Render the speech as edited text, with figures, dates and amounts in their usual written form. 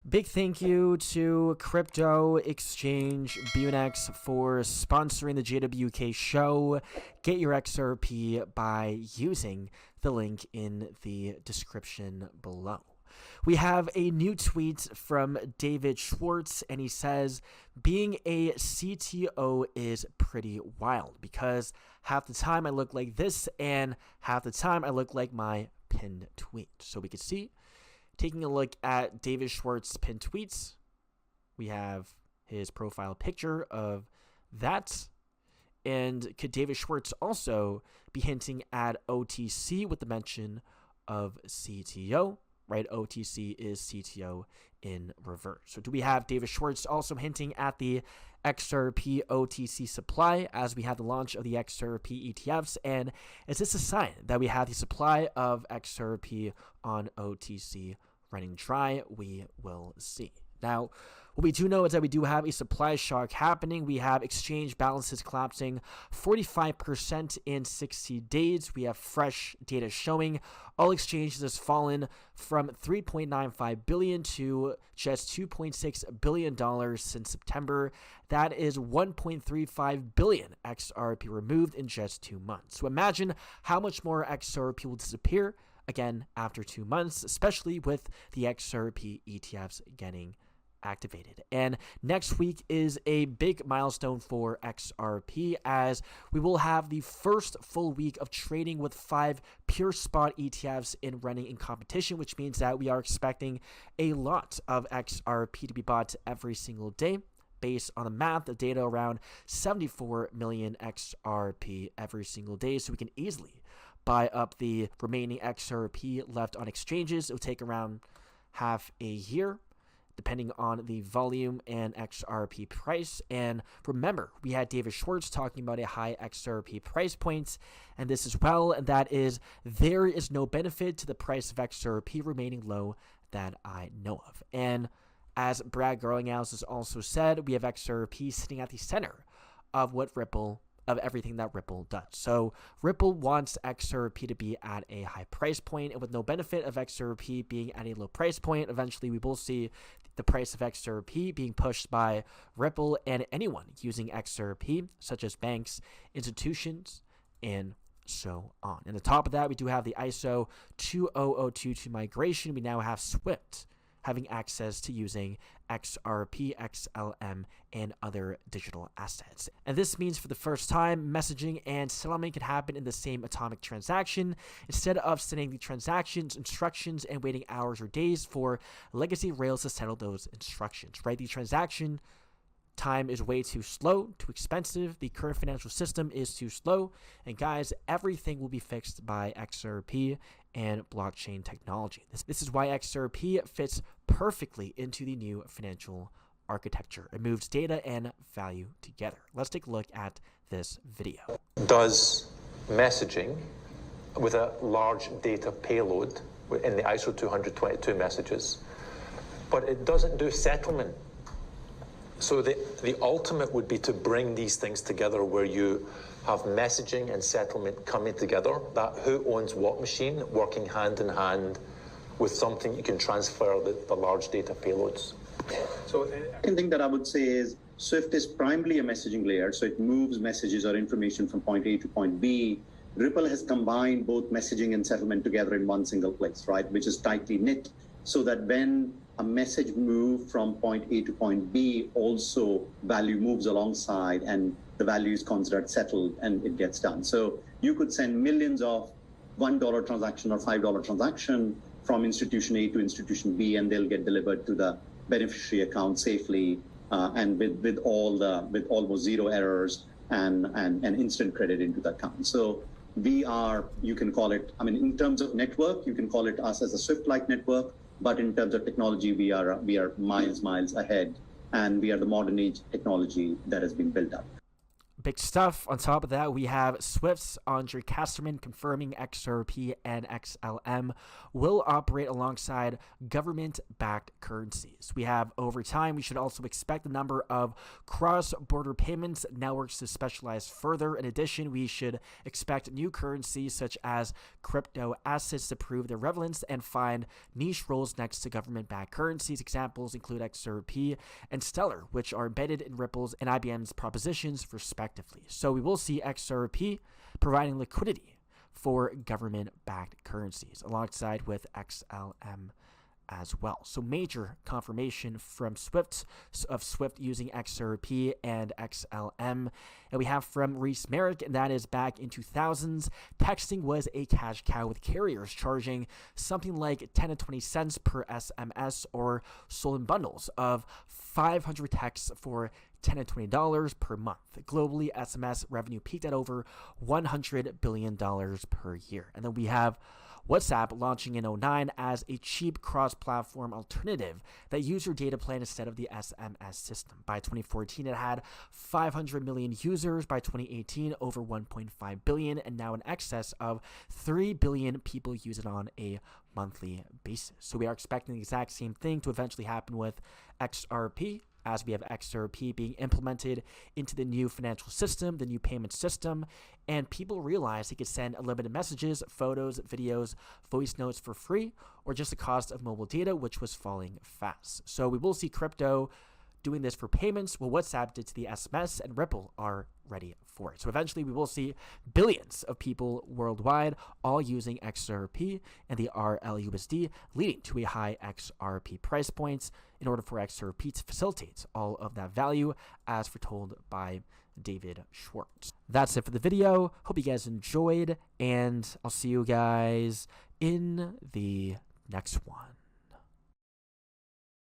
Big thank you to crypto exchange BITUNIX for sponsoring the JWK show. Get your XRP by using the link in the description below. We have a new tweet from David Schwartz, and he says, being a CTO is pretty wild because half the time I look like this and half the time I look like my pinned tweet. So we can see, taking a look at David Schwartz's pinned tweets, we have his profile picture of that. And could David Schwartz also be hinting at OTC with the mention of CTO? Right, OTC is CTO in reverse. So do we have David Schwartz also hinting at the XRP OTC supply as we have the launch of the XRP ETFs? And is this a sign that we have the supply of XRP on OTC running dry? We will see. Now, what we do know is that we do have a supply shock happening. We have exchange balances collapsing 45% in 60 days. We have fresh data showing all exchanges has fallen from $3.95 billion to just $2.6 billion since September. That is $1.35 billion XRP removed in just 2 months. So imagine how much more XRP will disappear again after 2 months, especially with the XRP ETFs getting activated. And next week is a big milestone for XRP as we will have the first full week of trading with 5 pure spot ETFs running in competition, which means that we are expecting a lot of XRP to be bought every single day. Based on the math, the data around 74 million XRP every single day, so we can easily buy up the remaining XRP left on exchanges. It will take around half a year, depending on the volume and XRP price. And remember, we had David Schwartz talking about a high XRP price point, and this as well, and that is there is no benefit to the price of XRP remaining low that I know of. And as Brad Garlinghouse has also said, we have XRP sitting at the center of everything that Ripple does. So Ripple wants XRP to be at a high price point, and with no benefit of XRP being at a low price point, eventually we will see the price of XRP being pushed by Ripple and anyone using XRP, such as banks, institutions, and so on. And on top of that, we do have the ISO 20022 migration. We now have Swift having access to using XRP, XLM, and other digital assets. And this means for the first time, messaging and settlement can happen in the same atomic transaction instead of sending the transactions, instructions, and waiting hours or days for legacy rails to settle those instructions, right? The transaction time is way too slow, too expensive. The current financial system is too slow. And guys, everything will be fixed by XRP and blockchain technology. This is why XRP fits perfectly into the new financial architecture. It moves data and value together. Let's take a look at this video. Does messaging with a large data payload in the ISO 20022 messages, but it doesn't do settlement. So the ultimate would be to bring these things together where you have messaging and settlement coming together, that who owns what machine working hand in hand with something you can transfer the large data payloads. So the second thing that I would say is Swift is primarily a messaging layer, so it moves messages or information from point A to point B. Ripple has combined both messaging and settlement together in one single place, right, which is tightly knit, so that when a message move from point A to point B, also value moves alongside and the value is considered settled and it gets done. So you could send millions of $1 transaction or $5 transaction from institution A to institution B, and they'll get delivered to the beneficiary account safely and with almost zero errors and instant credit into the account. So we are, you can call it, I mean, in terms of network, you can call it us as a Swift-like network, but in terms of technology, we are miles ahead, and we are the modern age technology that has been built up. Big stuff. On top of that, we have Swift's Andre Casterman confirming XRP and XLM will operate alongside government-backed currencies. We have, over time, we should also expect the number of cross-border payments networks to specialize further. In addition, we should expect new currencies such as crypto assets to prove their relevance and find niche roles next to government-backed currencies. Examples include XRP and Stellar, which are embedded in Ripple's and IBM's propositions respectively. So we will see XRP providing liquidity for government-backed currencies alongside with XLM as well. So major confirmation from Swift using XRP and XLM. And we have from Reese Merrick, and that is back in 2000s, texting was a cash cow with carriers charging something like 10 to 20 cents per SMS or sold in bundles of 500 texts for $10 to $20 per month. Globally, SMS revenue peaked at over $100 billion per year. And then we have WhatsApp launching in 2009 as a cheap cross-platform alternative that used your data plan instead of the SMS system. By 2014, it had 500 million users. By 2018, over 1.5 billion, and now in excess of 3 billion people use it on a monthly basis. So we are expecting the exact same thing to eventually happen with XRP, as we have XRP being implemented into the new financial system, the new payment system, and people realize they could send unlimited messages, photos, videos, voice notes for free, or just the cost of mobile data, which was falling fast. So we will see crypto doing this for payments. Well, WhatsApp did to the SMS, and Ripple are ready for it. So eventually we will see billions of people worldwide all using XRP and the RLUSD, leading to a high XRP price points in order for XRP to facilitate all of that value, as foretold by David Schwartz. That's it for the video. Hope you guys enjoyed, and I'll see you guys in the next one.